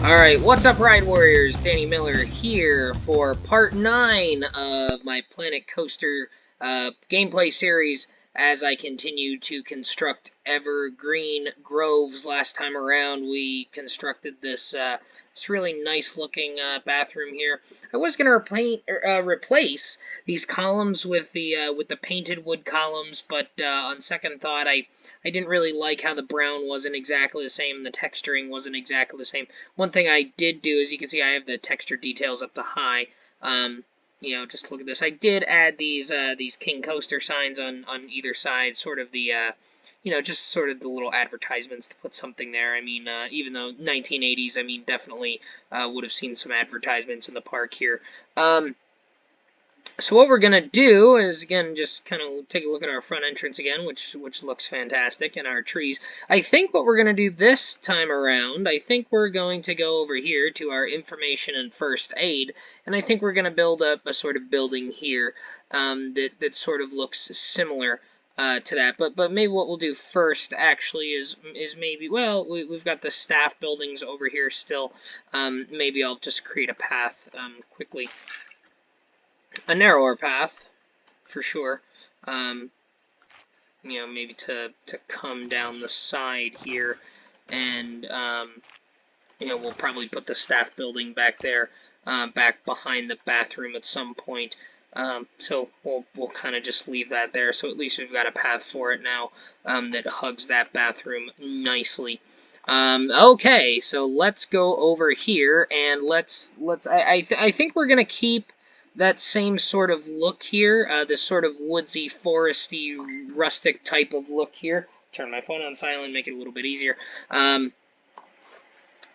Alright, what's up, Ride Warriors? Danny Miller here for part 9 of my Planet Coaster gameplay series as I continue to construct Evergreen Groves. Last time around, we constructed this really nice looking bathroom here. I was going to replace these columns with the painted wood columns, but on second thought, I didn't really like how the brown wasn't exactly the same, and the texturing wasn't exactly the same. One thing I did do, as you can see, I have the texture details up to high. Just look at this. I did add these King Coaster signs on either side, sort of the just sort of the little advertisements to put something there. I mean, even though 1980s, I mean, definitely would have seen some advertisements in the park here. So what we're going to do is, again, just kind of take a look at our front entrance again, which looks fantastic, and our trees. I think what we're going to do this time around, I think we're going to go over here to our information and first aid, and I think we're going to build up a sort of building here that sort of looks similar to that. But maybe what we'll do first, actually, is maybe, well, we've got the staff buildings over here still. Maybe I'll just create a path quickly. A narrower path, for sure. Maybe to come down the side here, and we'll probably put the staff building back there, back behind the bathroom at some point. So we'll kind of just leave that there. So at least we've got a path for it now that hugs that bathroom nicely. Okay, so let's go over here and I think we're gonna keep that same sort of look here, this sort of woodsy, foresty, rustic type of look here. Turn my phone on silent, make it a little bit easier.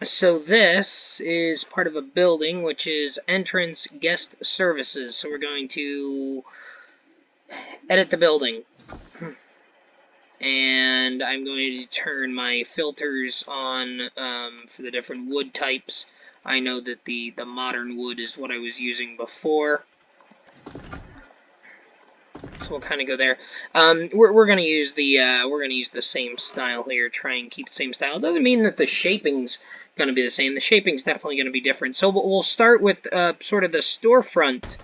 So this is part of a building, which is entrance guest services. So we're going to edit the building. And I'm going to turn my filters on for the different wood types. I know that the modern wood is what I was using before, so we'll kind of go there. We're gonna use the same style here. Try and keep the same style. It doesn't mean that the shaping's gonna be the same. The shaping's definitely gonna be different. So we'll start with sort of the storefront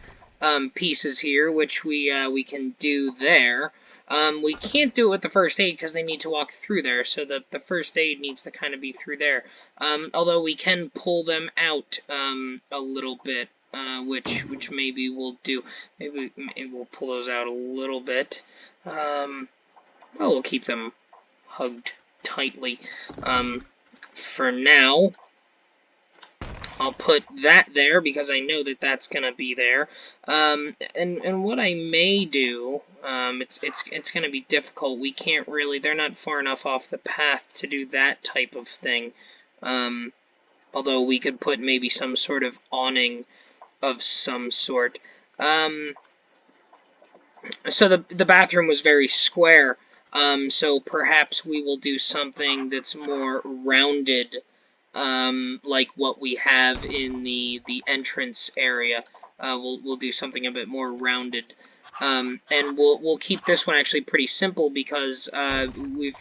pieces here, which we can do there. We can't do it with the first aid because they need to walk through there, so the first aid needs to kind of be through there. Although we can pull them out a little bit, which maybe we'll do. Maybe we'll pull those out a little bit. Well, we'll keep them hugged tightly for now. I'll put that there because I know that that's gonna be there. And what I may do, it's gonna be difficult. We can't really. They're not far enough off the path to do that type of thing. Although we could put maybe some sort of awning of some sort. So the bathroom was very square. So perhaps we will do something that's more rounded. Like what we have in the entrance area. We'll do something a bit more rounded, and we'll keep this one actually pretty simple because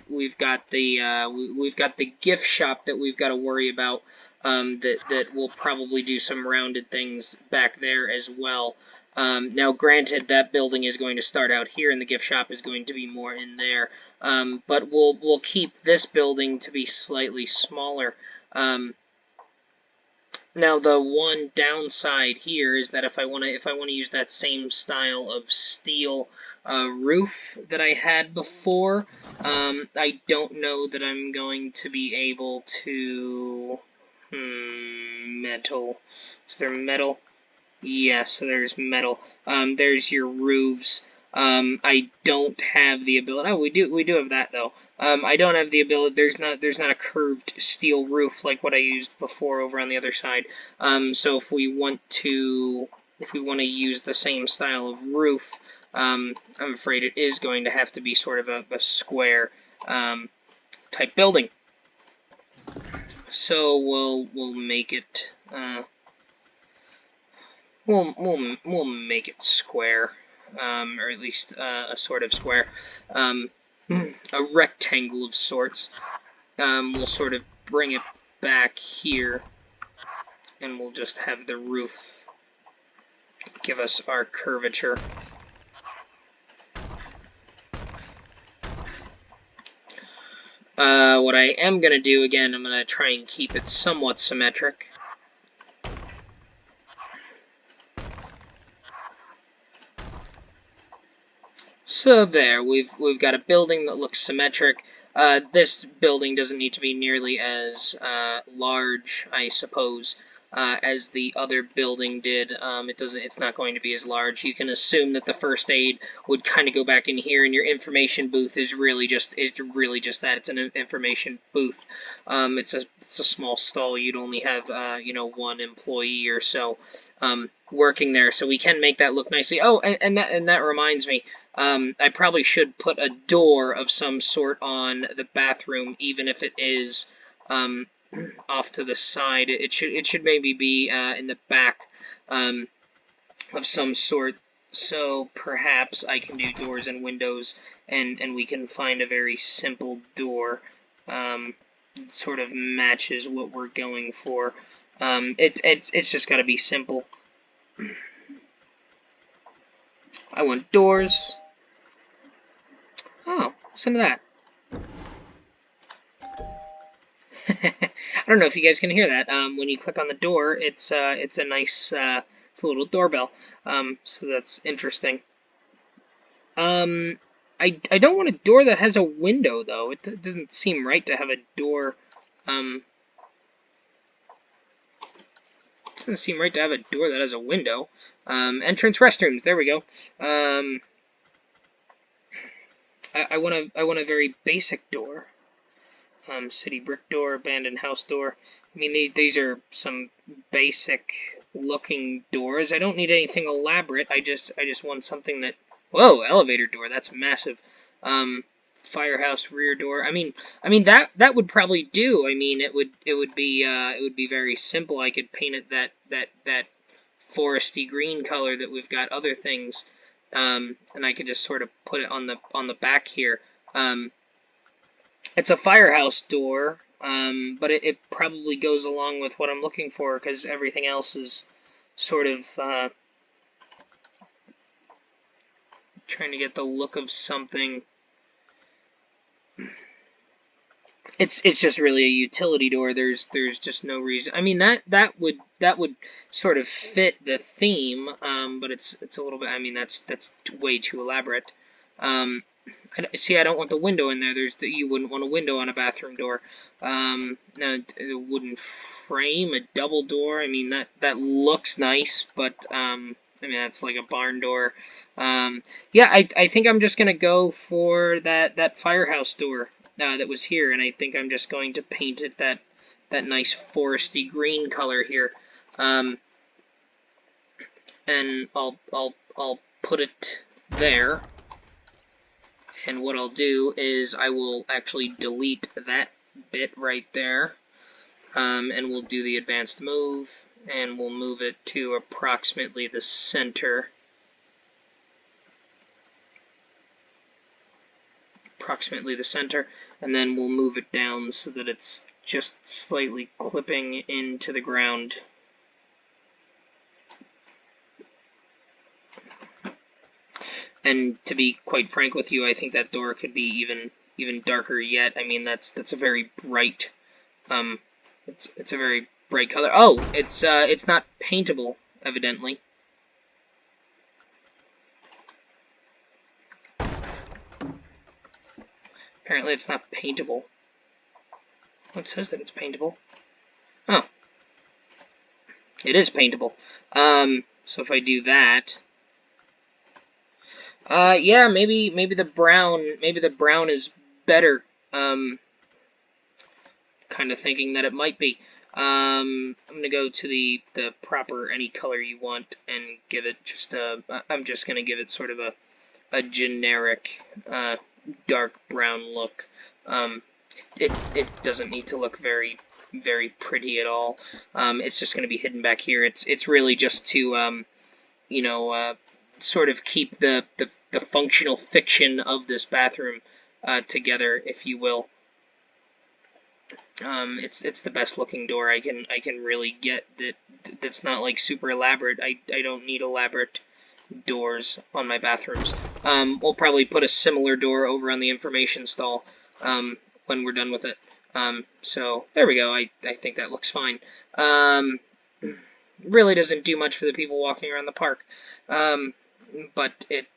we've got the gift shop that we've got to worry about. That will probably do some rounded things back there as well. Now, granted, that building is going to start out here, and the gift shop is going to be more in there. But we'll keep this building to be slightly smaller. Now the one downside here is that if I want to use that same style of steel roof that I had before, I don't know that I'm going to be able to. Metal. Is there metal? Yes, there's metal. There's your roofs. I don't have the ability. Oh, we do have that though. I don't have the ability. There's not a curved steel roof like what I used before over on the other side. So if we want to use the same style of roof, I'm afraid it is going to have to be sort of a square type building. So we'll make it. We'll make it square. Or at least a sort of square, a rectangle of sorts. We'll sort of bring it back here and we'll just have the roof give us our curvature. What I am going to do, again, I'm going to try and keep it somewhat symmetric. So there, we've got a building that looks symmetric. This building doesn't need to be nearly as large, I suppose, as the other building did. It's not going to be as large. You can assume that the first aid would kind of go back in here, and your information booth is really just that. It's an information booth. It's a small stall. You'd only have one employee or so working there, so we can make that look nicely. Oh, and that reminds me. I probably should put a door of some sort on the bathroom, even if it is off to the side. It should maybe be in the back of some sort. So perhaps I can do doors and windows, and we can find a very simple door. Sort of matches what we're going for. It's just got to be simple. I want doors. Oh, listen to that. I don't know if you guys can hear that. When you click on the door, it's a nice, it's a little doorbell. So that's interesting. I don't want a door that has a window though. It doesn't seem right to have a door. It doesn't seem right to have a door that has a window. Entrance restrooms. There we go. I want a very basic door. City brick door, abandoned house door. I mean, these are some basic looking doors. I don't need anything elaborate. I just want something that. Whoa, elevator door. That's massive. Firehouse rear door. I mean that would probably do. I mean, it would be very simple. I could paint it that foresty green color that we've got other things, and I could just sort of put it on the back here. It's a firehouse door, but it probably goes along with what I'm looking for because everything else is sort of trying to get the look of something. It's just really a utility door. There's just no reason. I mean that would sort of fit the theme, but it's a little bit. I mean that's way too elaborate. See, I don't want the window in there. You wouldn't want a window on a bathroom door. Now, a wooden frame, a double door. I mean, that looks nice, but I mean, that's like a barn door. Yeah, I think I'm just gonna go for that firehouse door that was here, and I think I'm just going to paint it that nice foresty green color here. And I'll put it there. And what I'll do is I will actually delete that bit right there, and we'll do the advanced move, and we'll move it to approximately the center. And then we'll move it down so that it's just slightly clipping into the ground. And to be quite frank with you, I think that door could be even darker yet. I mean, that's a very bright, it's a very bright color. Oh, it's not paintable, evidently. Apparently, it's not paintable. It says that it's paintable. Oh, it is paintable. So if I do that. Yeah, maybe the brown is better. Kind of thinking that it might be. I'm gonna go to the proper any color you want and give it just I'm just gonna give it sort of a generic dark brown look. It doesn't need to look very pretty at all. It's just gonna be hidden back here. It's really just to sort of keep the functional fiction of this bathroom together, if you will. It's the best looking door I can really get that's not like super elaborate. I don't need elaborate doors on my bathrooms. We'll probably put a similar door over on the information stall when we're done with it. So there we go. I think that looks fine. Really doesn't do much for the people walking around the park. But it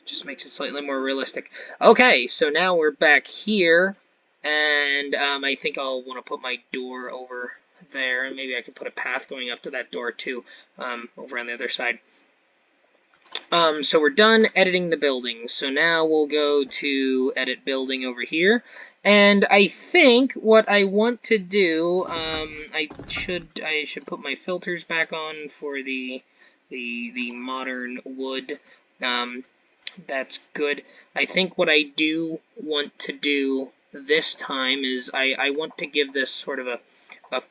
just makes it slightly more realistic. Okay, so now we're back here, and I think I'll want to put my door over there, and maybe I can put a path going up to that door too, over on the other side. So we're done editing the building. So now we'll go to edit building over here. And I think what I want to do, I should put my filters back on for the modern wood. That's good. I think what I do want to do this time is I want to give this sort of a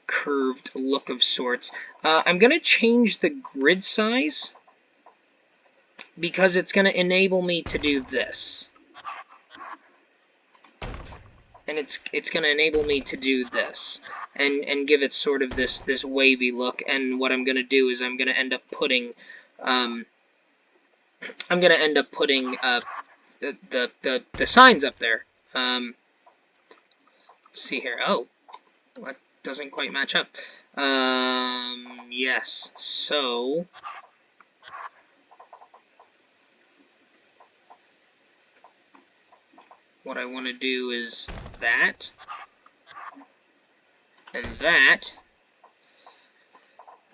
curved look of sorts. I'm going to change the grid size, because it's going to enable me to do this. And it's going to enable me to do this. And give it sort of this wavy look. And what I'm going to do is I'm going to end up putting the signs up there. Let's see here. Oh, that doesn't quite match up. Yes. So what I want to do is that, and that,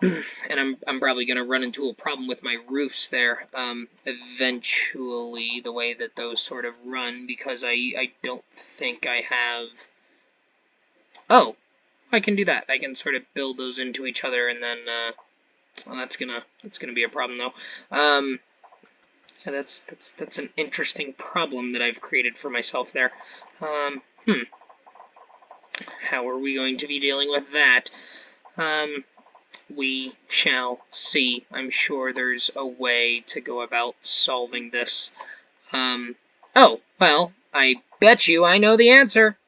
and I'm probably going to run into a problem with my roofs there eventually, the way that those sort of run, because I don't think I have... Oh, I can do that. I can sort of build those into each other, and then, well, that's gonna be a problem, though. Yeah, that's an interesting problem that I've created for myself there. How are we going to be dealing with that? We shall see. I'm sure there's a way to go about solving this. Oh, well, I bet you I know the answer.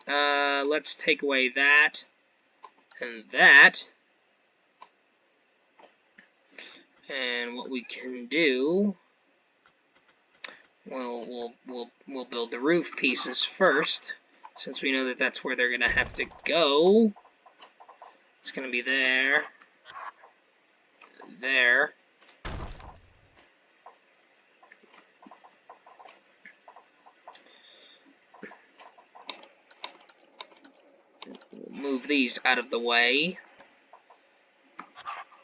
Let's take away that and that. And what we can do, we'll build the roof pieces first, since we know that that's where they're going to have to go. It's going to be there, there. We'll move these out of the way.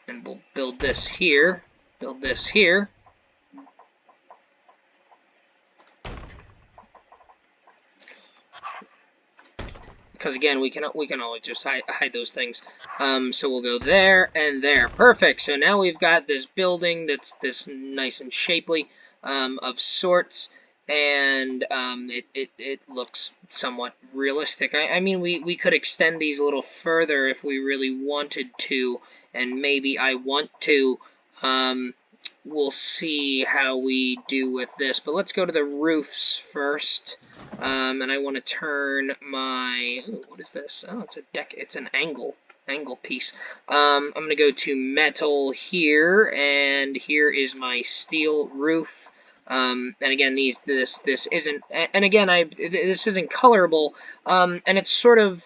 And we'll build this here, build this here. Because again, we can always just hide those things. So we'll go there and there. Perfect. So now we've got this building that's this nice and shapely of sorts, and it looks somewhat realistic. I mean, we could extend these a little further if we really wanted to, and maybe I want to. We'll see how we do with this, but let's go to the roofs first. And I want to turn my, ooh, what is this? Oh, it's a deck. It's an angle piece. I'm going to go to metal here, and here is my steel roof. And again, this isn't, and again, this isn't colorable. And it's sort of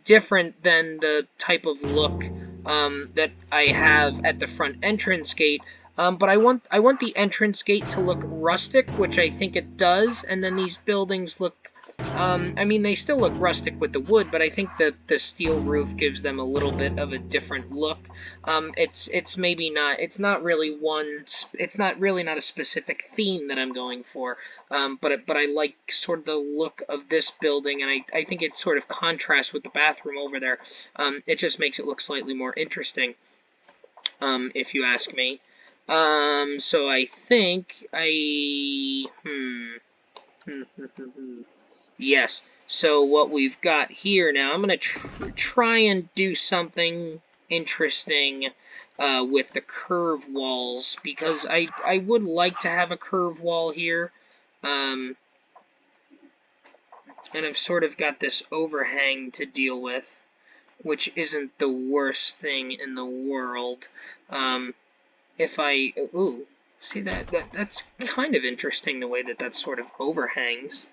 different than the type of look that I have at the front entrance gate. But I want the entrance gate to look rustic, which I think it does, and then these buildings look, I mean, they still look rustic with the wood, but I think that the steel roof gives them a little bit of a different look. It's maybe not, it's not really not a specific theme that I'm going for, but I like sort of the look of this building, and I think it sort of contrasts with the bathroom over there. It just makes it look slightly more interesting, if you ask me. So I think yes. So what we've got here now, I'm going to try and do something interesting with the curve walls, because I would like to have a curve wall here. And I've sort of got this overhang to deal with, which isn't the worst thing in the world. If I... Ooh, see that's kind of interesting, the way that sort of overhangs.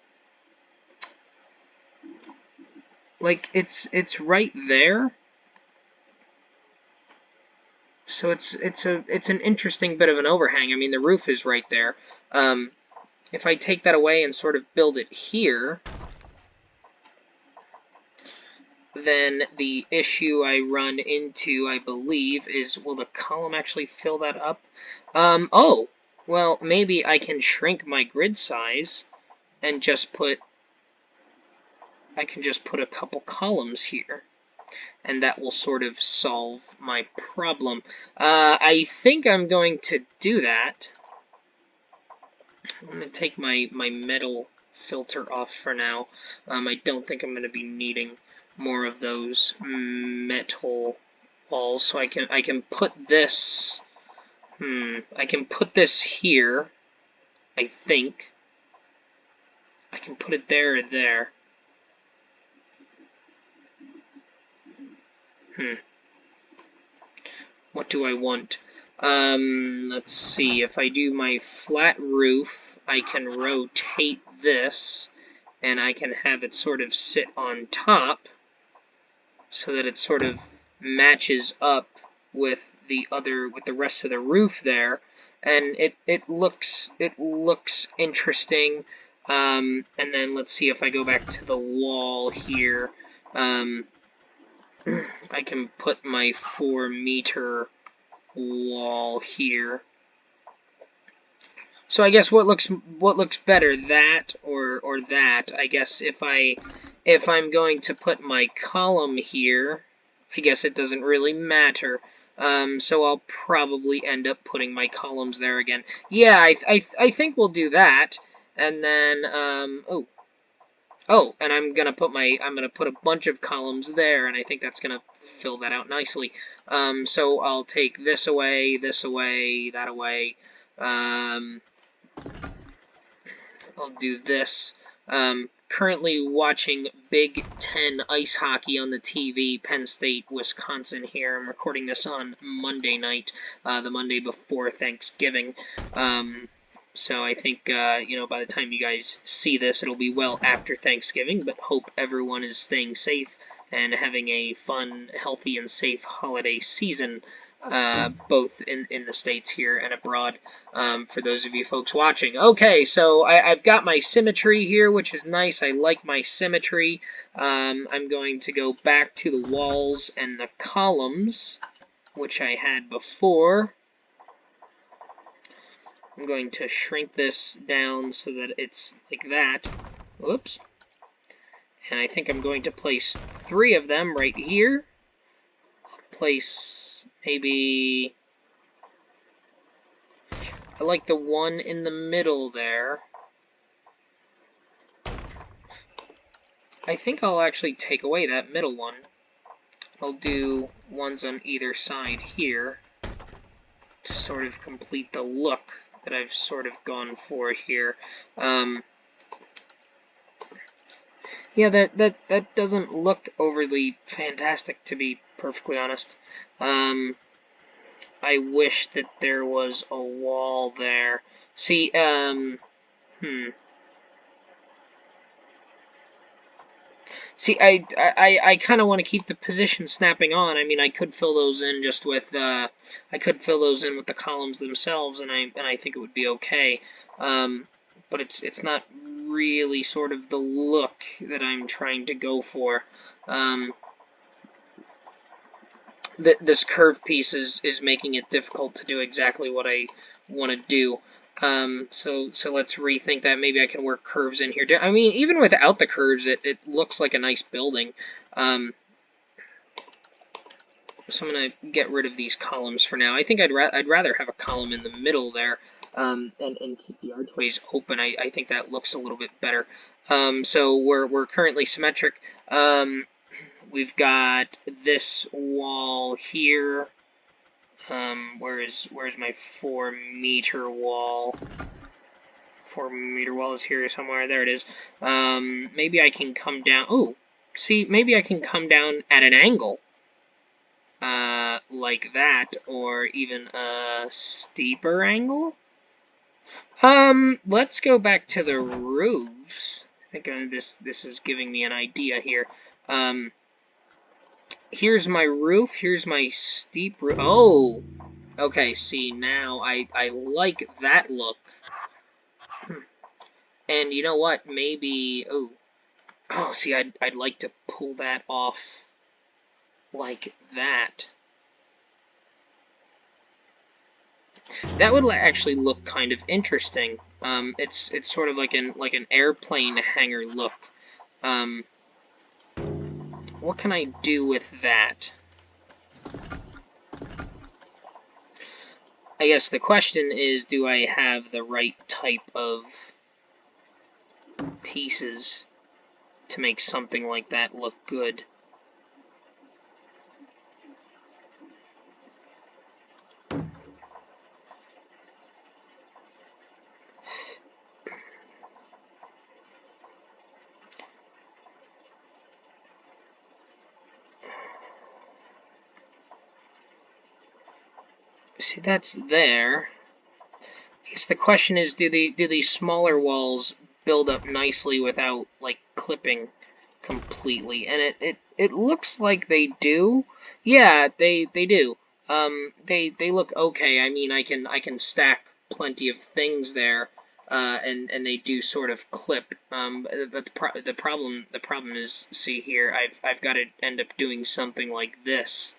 Like, it's right there. So it's an interesting bit of an overhang. I mean, the roof is right there. If I take that away and sort of build it here, then the issue I run into, I believe, is, will the column actually fill that up? Oh, well, maybe I can shrink my grid size and just put, I can just put a couple columns here, and that will sort of solve my problem. I think I'm going to do that. I'm going to take my metal filter off for now. I don't think I'm going to be needing more of those metal walls, so I can put this. I can put this here. I think I can put it there or there. What do I want? Let's see. If I do my flat roof, I can rotate this, and I can have it sort of sit on top, so that it sort of matches up with the rest of the roof there, and it looks interesting. And then let's see, if I go back to the wall here, I can put my 4-meter wall here. So I guess what looks better, that or that? I guess if I'm going to put my column here, I guess it doesn't really matter. So I'll probably end up putting my columns there again. Yeah, I think we'll do that. And then and I'm gonna put a bunch of columns there, and I think that's gonna fill that out nicely. So I'll take this away, that away. I'll do this. Currently watching Big Ten ice hockey on the TV, Penn State, Wisconsin here. I'm recording this on Monday night, the Monday before Thanksgiving. So I think, by the time you guys see this, it'll be well after Thanksgiving, but hope everyone is staying safe and having a fun, healthy, and safe holiday season, both in the States here and abroad, for those of you folks watching. Okay, so I've got my symmetry here, which is nice. I like my symmetry. I'm going to go back to the walls and the columns, which I had before. I'm going to shrink this down so that it's like that. Whoops. And I think I'm going to place 3 of them right here. Place maybe... I like the one in the middle there. I think I'll actually take away that middle one. I'll do ones on either side here to sort of complete the look that I've sort of gone for here. Yeah, that doesn't look overly fantastic, to be perfectly honest. I wish that there was a wall there. See, See, I kind of want to keep the position snapping on. I mean, I could fill those in just with, I could fill those in with the columns themselves, and I think it would be okay. But it's not really sort of the look that I'm trying to go for. This curve piece is making it difficult to do exactly what I want to do. So let's rethink that. Maybe I can work curves in here. I mean, even without the curves, it looks like a nice building. So I'm going to get rid of these columns for now. I think I'd rather have a column in the middle there, and keep the archways open. I think that looks a little bit better. So we're currently symmetric. We've got this wall here. Where's my 4-meter wall? 4-meter wall is here somewhere. There it is. Maybe I can come down. Oh, see, maybe I can come down at an angle. Like that, or even a steeper angle. Let's go back to the roofs. I think this is giving me an idea here. Here's my roof. Here's my steep roof. Oh, okay. See, now I like that look. And you know what? Maybe see, I'd like to pull that off like that. That would actually look kind of interesting. It's sort of like an airplane hangar look. What can I do with that? I guess the question is, do I have the right type of pieces to make something like that look good? See, that's there. I guess the question is, do these smaller walls build up nicely without like clipping completely? And it looks like they do. Yeah, they do. They look okay. I mean, I can stack plenty of things there, and they do sort of clip. But the problem is, see here, I've got to end up doing something like this.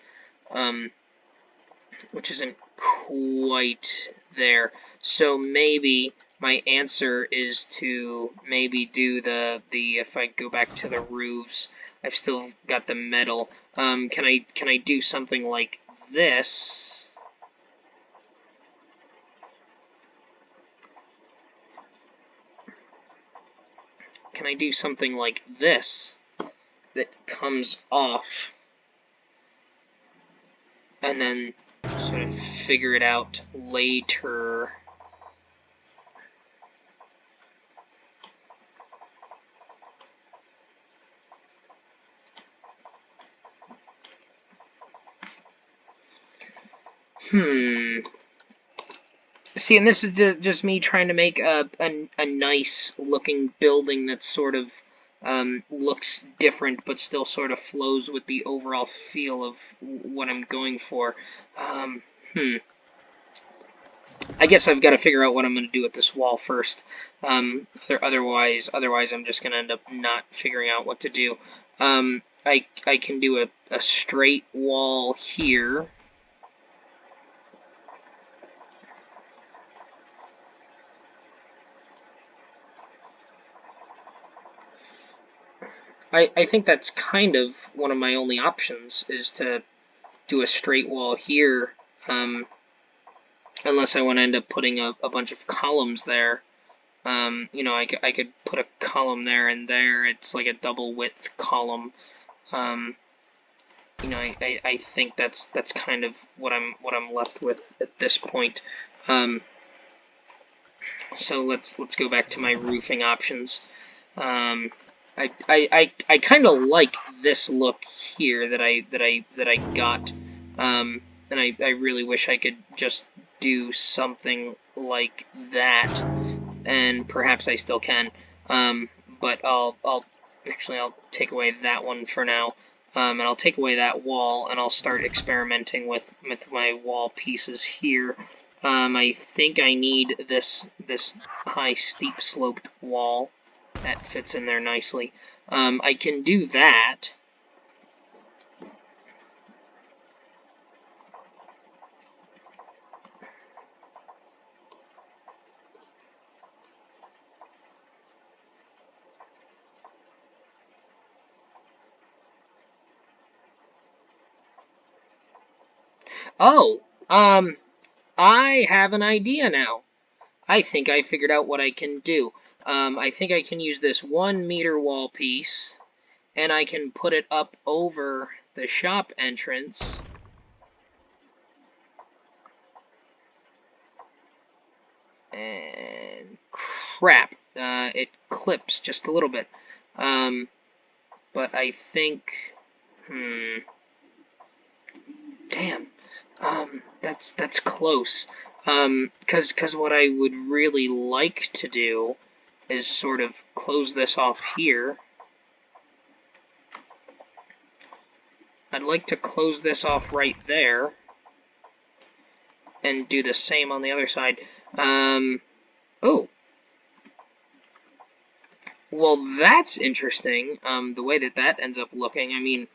Which isn't quite there. So maybe my answer is to maybe do the if I go back to the roofs, I've still got the metal. Can I do something like this? Can I do something like this that comes off and then sort of figure it out later? See, and this is just me trying to make a nice looking building that sort of looks different, but still sort of flows with the overall feel of what I'm going for. I guess I've got to figure out what I'm going to do with this wall first. Otherwise, I'm just going to end up not figuring out what to do. I can do a straight wall here. I think that's kind of one of my only options, is to do a straight wall here, unless I want to end up putting a bunch of columns there. You know, I could put a column there and there. It's like a double width column. You know, I think that's kind of what I'm left with at this point. So let's go back to my roofing options. I kind of like this look here that I got, and I really wish I could just do something like that, and perhaps I still can. But I'll take away that one for now, and I'll take away that wall, and I'll start experimenting with my wall pieces here. I think I need this high steep sloped wall. That fits in there nicely. I can do that. Oh, I have an idea now. I think I figured out what I can do. I think I can use this 1 meter wall piece, and I can put it up over the shop entrance. And crap, it clips just a little bit. But I think, damn, that's close. 'Cause what I would really like to do is sort of close this off here. I'd like to close this off right there and do the same on the other side. Oh. Well, that's interesting, the way that ends up looking. I mean,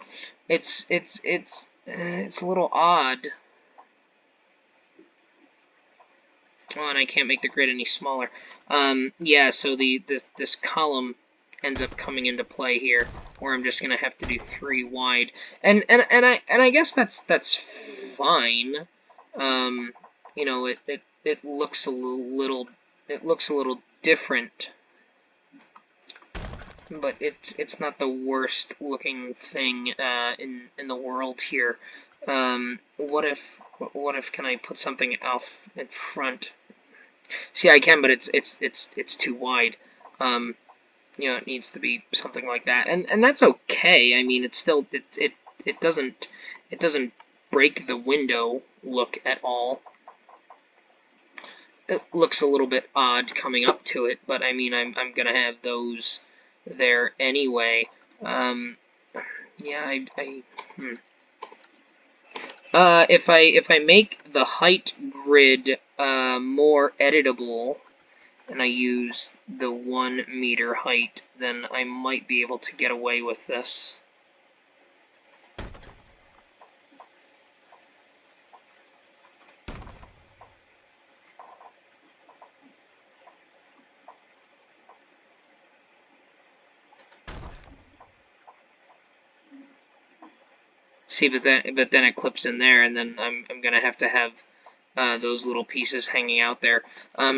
it's a little odd. Oh, and I can't make the grid any smaller. Yeah, so this column ends up coming into play here, where I'm just gonna have to do 3 wide, and I guess that's fine. You know, it looks a little different, but it's not the worst looking thing in the world here. What if can I put something off in front? See, I can, but it's too wide. You know, it needs to be something like that, and that's okay. I mean, it's still it doesn't break the window look at all. It looks a little bit odd coming up to it, but I mean, I'm gonna have those there anyway. Yeah, if I make the height grid more editable, and I use the 1 meter height, then I might be able to get away with this. See, but then it clips in there, and then I'm gonna have to have those little pieces hanging out there.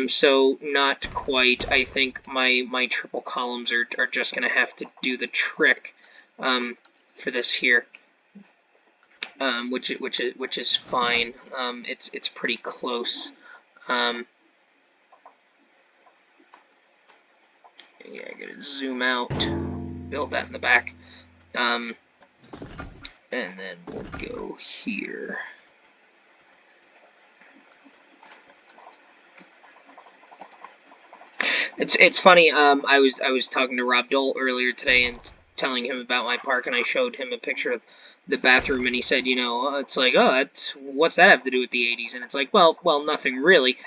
So not quite. I think my triple columns are just gonna have to do the trick for this here, which is fine. It's pretty close. Yeah, I gotta zoom out, build that in the back. And then we'll go here. It's funny. I was talking to Rob Dole earlier today and telling him about my park, and I showed him a picture of the bathroom, and he said, you know, it's like, oh, what's that have to do with the '80s? And it's like, well, nothing really.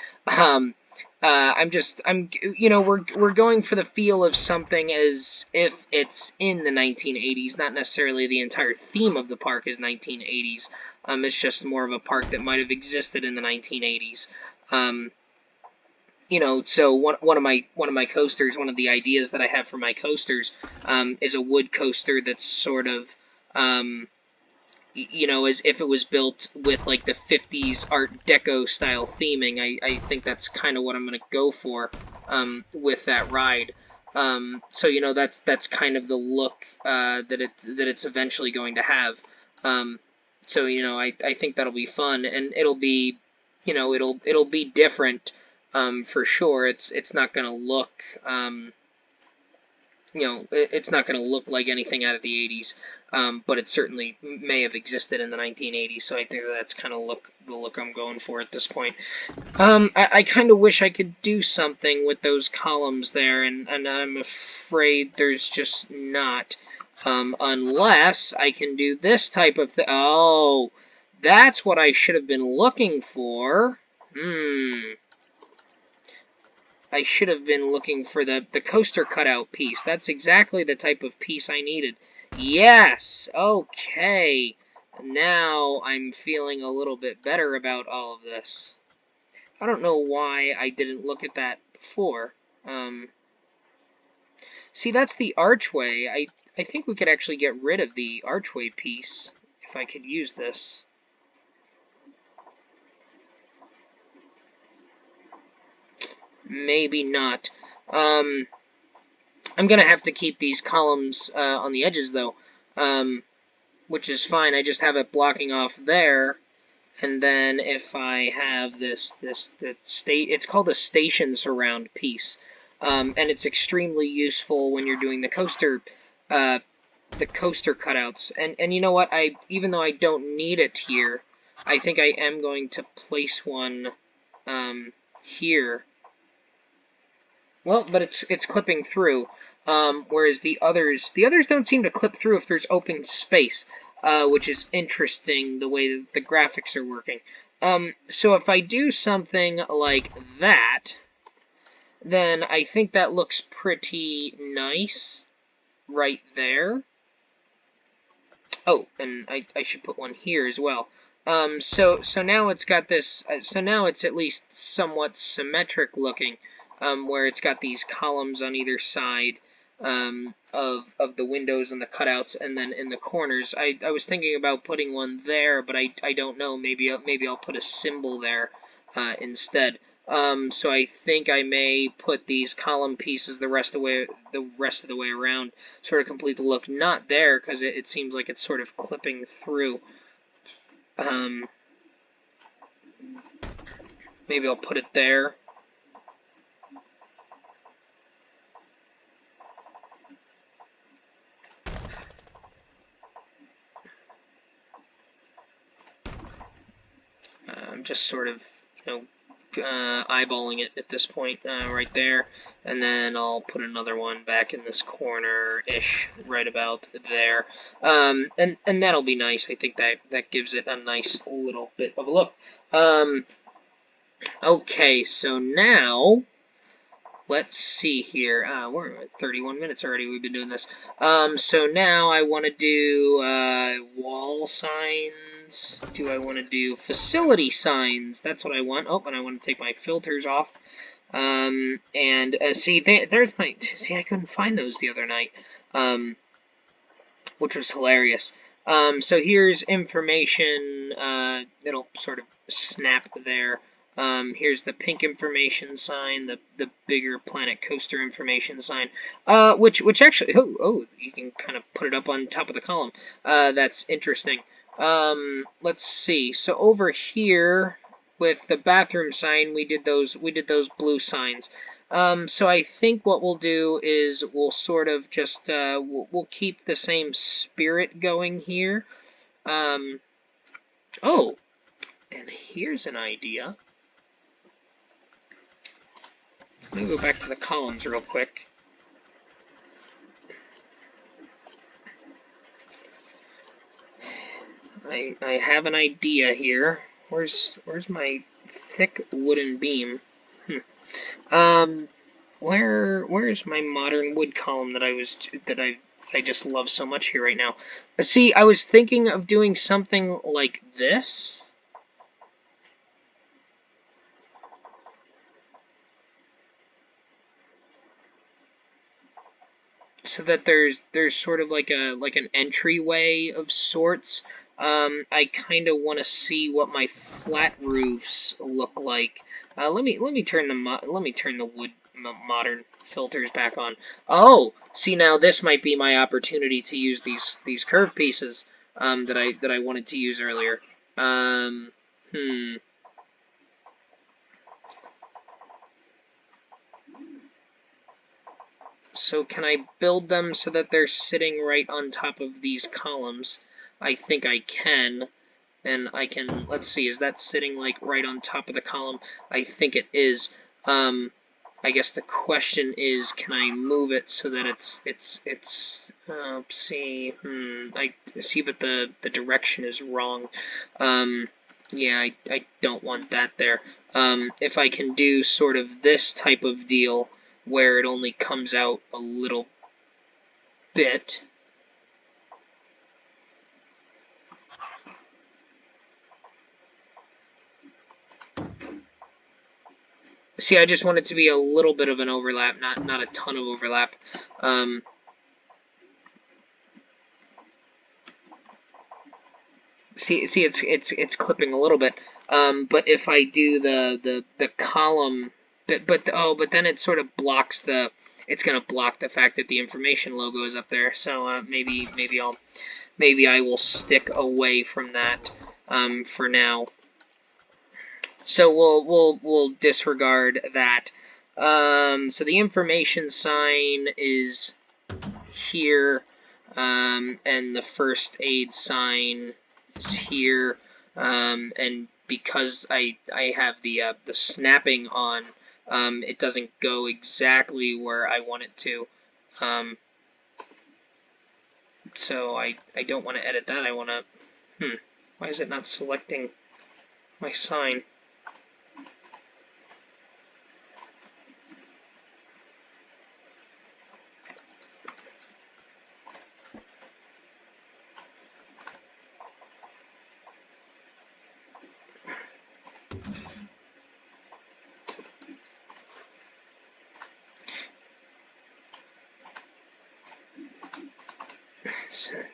You know, we're going for the feel of something as if it's in the 1980s, not necessarily the entire theme of the park is 1980s. It's just more of a park that might have existed in the 1980s. You know, so one of my coasters, one of the ideas that I have for my coasters, is a wood coaster that's sort of, you know, as if it was built with like the 50s Art Deco style theming. I think that's kind of what I'm gonna go for with that ride. So you know, that's kind of the look that it's eventually going to have. So you know, I think that'll be fun, and it'll be, you know, it'll be different. For sure, it's not gonna look, you know, it's not gonna look like anything out of the '80s, but it certainly may have existed in the 1980s. So I think that's kind of the look I'm going for at this point. I kind of wish I could do something with those columns there, and I'm afraid there's just not, unless I can do this type of thing. Oh, that's what I should have been looking for. I should have been looking for the coaster cutout piece. That's exactly the type of piece I needed. Yes! Okay. Now I'm feeling a little bit better about all of this. I don't know why I didn't look at that before. See, that's the archway. I think we could actually get rid of the archway piece if I could use this. Maybe not. I'm going to have to keep these columns on the edges, though, which is fine. I just have it blocking off there, and then if I have it's called a station surround piece. and it's extremely useful when you're doing the coaster cutouts. And you know what? Even though I don't need it here, I think I am going to place one here. Well, but it's clipping through, whereas the others don't seem to clip through if there's open space, which is interesting the way that the graphics are working. So if I do something like that, then I think that looks pretty nice right there. Oh, and I should put one here as well. So now it's got this. So now it's at least somewhat symmetric looking, where it's got these columns on either side of the windows and the cutouts, and then in the corners. I was thinking about putting one there, but I don't know. Maybe I'll put a symbol there instead. So I think I may put these column pieces the rest of the way around, sort of complete the look. Not there, because it seems like it's sort of clipping through. Maybe I'll put it there. I'm just sort of, eyeballing it at this point, right there, and then I'll put another one back in this corner-ish, right about there, and that'll be nice. I think that gives it a nice little bit of a look. Okay, so now let's see here. We're at 31 minutes already. We've been doing this. So now I want to do wall signs. Do I want to do facility signs? That's what I want. Oh, and I want to take my filters off. And see, there's my. See, I couldn't find those the other night, which was hilarious. So here's information. It'll sort of snap there. Here's the pink information sign, the bigger Planet Coaster information sign, which actually, you can kind of put it up on top of the column. That's interesting. Let's see. So over here with the bathroom sign, we did those blue signs. So I think what we'll do is we'll sort of just we'll keep the same spirit going here. Oh, and here's an idea. Let me go back to the columns real quick. I have an idea here. Where's my thick wooden beam? Where's my modern wood column that I just love so much here right now? See, I was thinking of doing something like this. So that there's sort of like an entryway of sorts. I kind of want to see what my flat roofs look like. Let me turn the wood modern filters back on. Oh, see, now this might be my opportunity to use these curved pieces that I wanted to use earlier. So can I build them so that they're sitting right on top of these columns? I think I can. And I can, let's see, is that sitting like right on top of the column? I think it is. I guess the question is, can I move it so that I see, but the direction is wrong. Yeah, I don't want that there. If I can do sort of this type of deal, where it only comes out a little bit. See, I just want it to be a little bit of an overlap, not a ton of overlap. See, it's clipping a little bit. But if I do the column, but then it sort of blocks the. It's gonna block the fact that the information logo is up there. So maybe I will stick away from that for now. So we'll disregard that. So the information sign is here, and the first aid sign is here, and because I have the snapping on, it doesn't go exactly where I want it to. So I don't want to edit that. I want to, why is it not selecting my sign?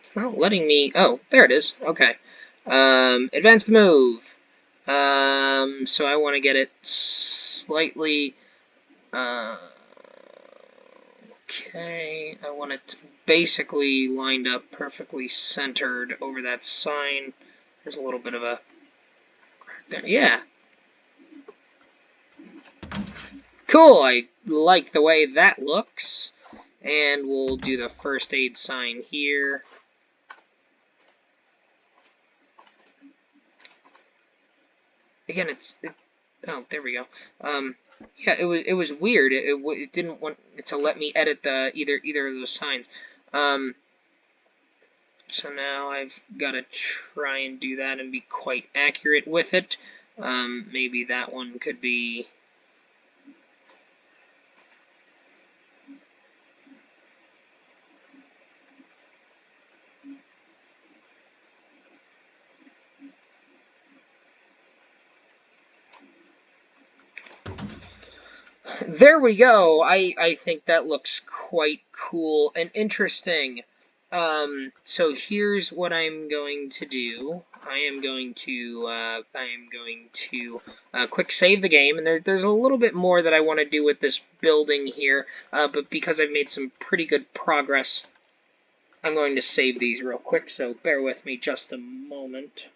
It's not letting me. Oh, there it is. Okay. Advance the move. So I want to get it slightly. Okay. I want it basically lined up, perfectly centered over that sign. There's a little bit of a crack there. Yeah. Cool. I like the way that looks. And we'll do the first aid sign here. Again, oh, there we go. Yeah, it was weird. It didn't want it to let me edit the either of those signs. So now I've got to try and do that and be quite accurate with it. Maybe that one could be. There we go. I think that looks quite cool and interesting. So here's what I'm going to do. I am going to quick save the game, and there's a little bit more that I want to do with this building here, but because I've made some pretty good progress, I'm going to save these real quick, so bear with me just a moment.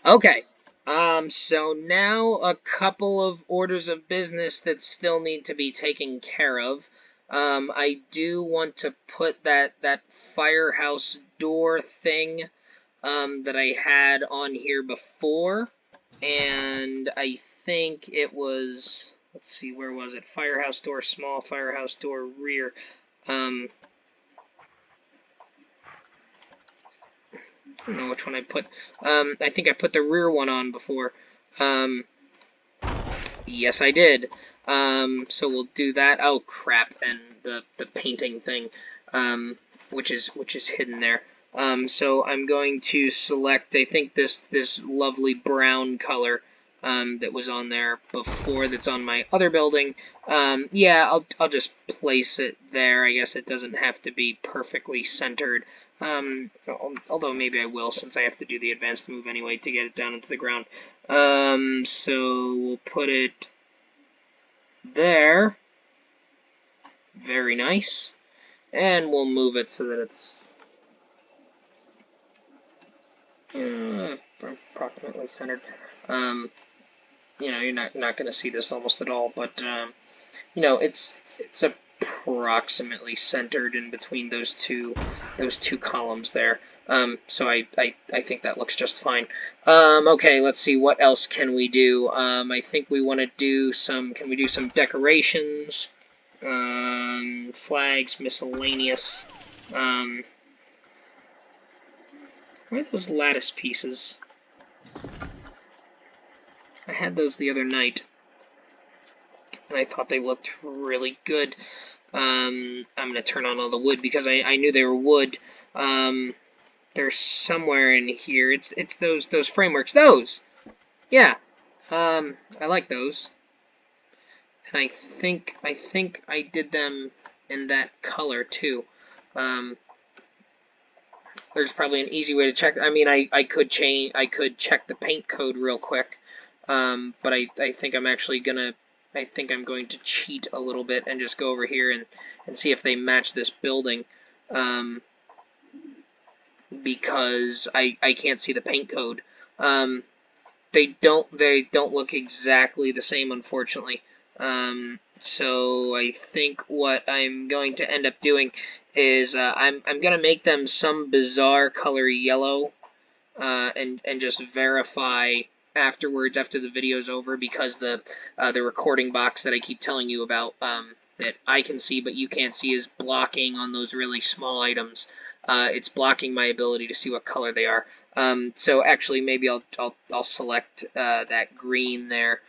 Okay, so now a couple of orders of business that still need to be taken care of. I do want to put that firehouse door thing that I had on here before, and I think it was, let's see, where was it? Firehouse door small, firehouse door rear. I don't know which one I put. I think I put the rear one on before. Yes, I did. So we'll do that. Oh crap! And the painting thing, which is hidden there. So I'm going to select. I think this lovely brown color. That was on there before. That's on my other building. Yeah, I'll just place it there. I guess it doesn't have to be perfectly centered. Although maybe I will, since I have to do the advanced move anyway to get it down into the ground. So we'll put it there. Very nice. And we'll move it so that it's approximately centered. You know, you're not going to see this almost at all, but you know, it's approximately centered in between those two columns there. So I think that looks just fine. Okay, let's see, what else can we do? I think we want to do some. Can we do some decorations? Flags, miscellaneous. Where are those lattice pieces? I had those the other night, and I thought they looked really good. I'm going to turn on all the wood because I knew they were wood. They're somewhere in here. It's those frameworks. Those! Yeah. I like those. And I think I did them in that color too. There's probably an easy way to check. I mean, I could check the paint code real quick. but I think I'm actually gonna, I think I'm going to cheat a little bit and just go over here and see if they match this building, because I can't see the paint code. They don't look exactly the same, unfortunately. So I think what I'm going to end up doing is I'm gonna make them some bizarre color yellow, and just verify afterwards, after the video's over, because the recording box that I keep telling you about, that I can see but you can't see, is blocking on those really small items. It's blocking my ability to see what color they are. So actually, maybe I'll select that green there.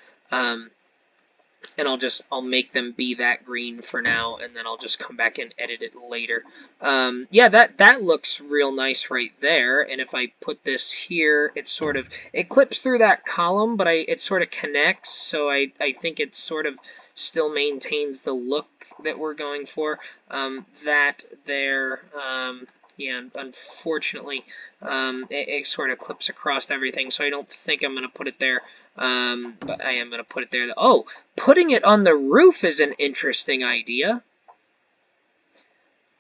And I'll make them be that green for now, and then I'll just come back and edit it later. Yeah, that looks real nice right there. And if I put this here, it clips through that column, but it sort of connects, so I think it sort of still maintains the look that we're going for. That there. Yeah, unfortunately, it sort of clips across everything, so I don't think I'm going to put it there. But I am going to put it there. Oh, putting it on the roof is an interesting idea.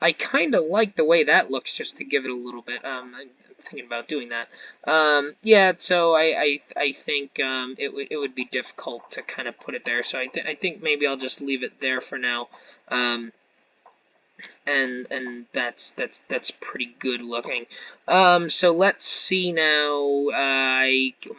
I kind of like the way that looks, just to give it a little bit. I'm thinking about doing that. Yeah, so I think it would be difficult to kind of put it there. So I think maybe I'll just leave it there for now. And that's pretty good looking. So let's see now.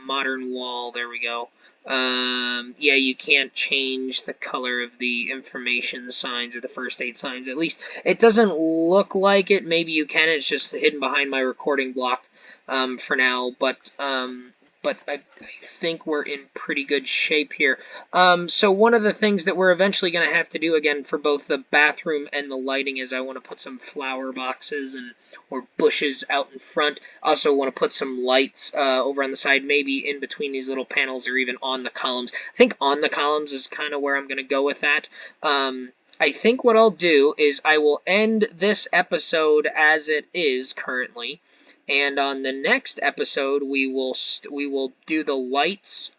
Modern wall. There we go. Yeah, you can't change the color of the information signs or the first aid signs. At least it doesn't look like it. Maybe you can. It's just hidden behind my recording block for now. But I think we're in pretty good shape here. So one of the things that we're eventually going to have to do again for both the bathroom and the lighting is I want to put some flower boxes or bushes out in front. Also want to put some lights over on the side, maybe in between these little panels or even on the columns. I think on the columns is kind of where I'm going to go with that. I think what I'll do is I will end this episode as it is currently. And on the next episode, we will do the lights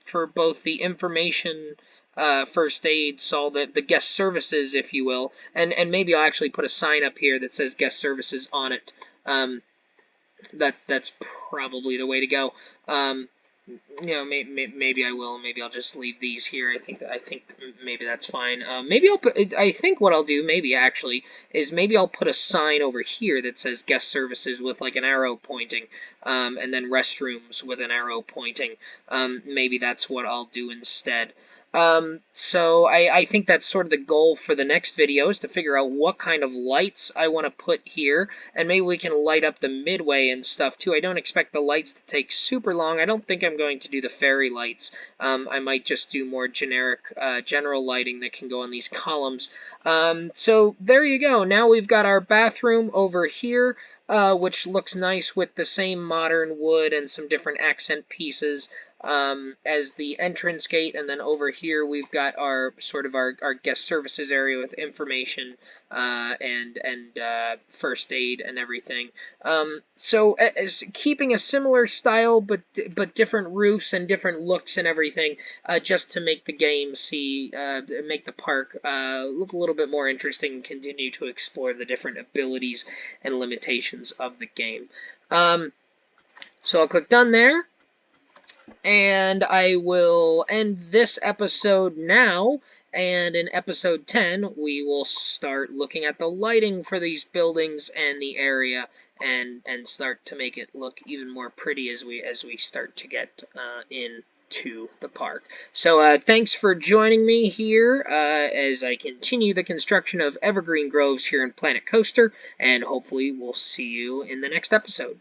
for both the information, first aid, the guest services, if you will, and maybe I'll actually put a sign up here that says guest services on it. That's probably the way to go. Maybe I will. Maybe I'll just leave these here. I think maybe that's fine. Maybe I'll put. I think what I'll do, maybe actually, is maybe I'll put a sign over here that says guest services with like an arrow pointing, and then restrooms with an arrow pointing. Maybe that's what I'll do instead. So I think that's sort of the goal for the next video, is to figure out what kind of lights I want to put here, and maybe we can light up the midway and stuff too. I don't expect the lights to take super long. I don't think I'm going to do the fairy lights. I might just do more general lighting that can go on these columns. So there you go. Now we've got our bathroom over here, which looks nice with the same modern wood and some different accent pieces as the entrance gate, and then over here we've got our guest services area with information and first aid and everything. So as keeping a similar style, but different roofs and different looks and everything, just to make the game make the park look a little bit more interesting and continue to explore the different abilities and limitations of the game. So I'll click done there. And I will end this episode now, and in episode 10, we will start looking at the lighting for these buildings and the area, and start to make it look even more pretty as we start to get into the park. So thanks for joining me here as I continue the construction of Evergreen Groves here in Planet Coaster, and hopefully we'll see you in the next episode.